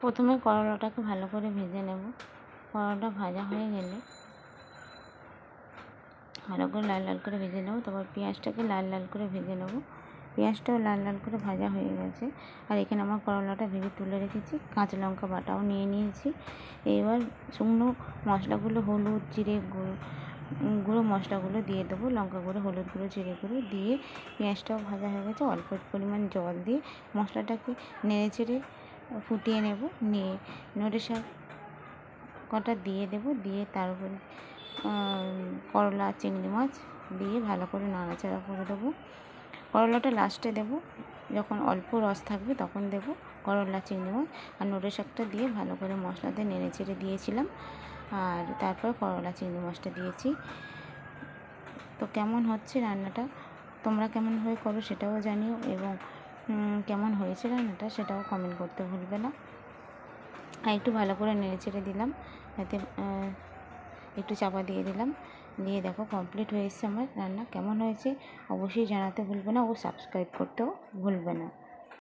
প্রথমে করলাটাকে ভালো করে ভেজে নেব। করলাটা ভাজা হয়ে গেলে ভালো করে লাল লাল করে ভেজে নেব। তারপর পেঁয়াজটাকে লাল লাল করে ভেজে নেব। পেঁয়াজটাও লাল লাল করে ভাজা হয়ে গেছে। আর এখানে আমার করলাটা ভেজে তুলে রেখেছি। কাঁচা লঙ্কা বাটাও নিয়ে নিয়েছি। এবার শুকনো মশলাগুলো, হলুদ, জিরে গুঁড়ো মশলাগুলো দিয়ে দেবো। লঙ্কা গুঁড়ো, হলুদ গুঁড়ো, জিরে গুঁড়ো দিয়ে পেঁয়াজটাও ভাজা হয়ে গেছে। অল্প পরিমাণ জল দিয়ে মশলাটাকে নেড়ে চেড়ে ফুটিয়ে নেব। নিয়ে নড়ে শাক কটা দিয়ে দেবো। দিয়ে তার উপরে করলা, চিংড়ি মাছ দিয়ে ভালো করে নাড়াচাড়া করে দেবো। করলাটা লাস্টে দেবো, যখন অল্প রস থাকবে তখন দেবো করলা, চিংড়ি মাছ। আর নড়ে শাকটা দিয়ে ভালো করে মশলাতে নেড়ে চেড়ে দিয়েছিলাম। আর তারপর করলা, চিংড়ি মাছটা দিয়েছি। তো কেমন হচ্ছে রান্নাটা, তোমরা কেমনভাবে করো সেটাও জানিও, এবং কেমন হয়েছে রান্নাটা সেটাও কমেন্ট করতে ভুলবে না। আর একটু ভালো করে নেড়ে চেড়ে দিলাম, যাতে একটু চাপা দিয়ে দিলাম। দিয়ে দেখো কমপ্লিট হয়ে এসছে আমার রান্না। কেমন হয়েছে অবশ্যই জানাতে ভুলবে না, ও সাবস্ক্রাইব করতেও ভুলবে না।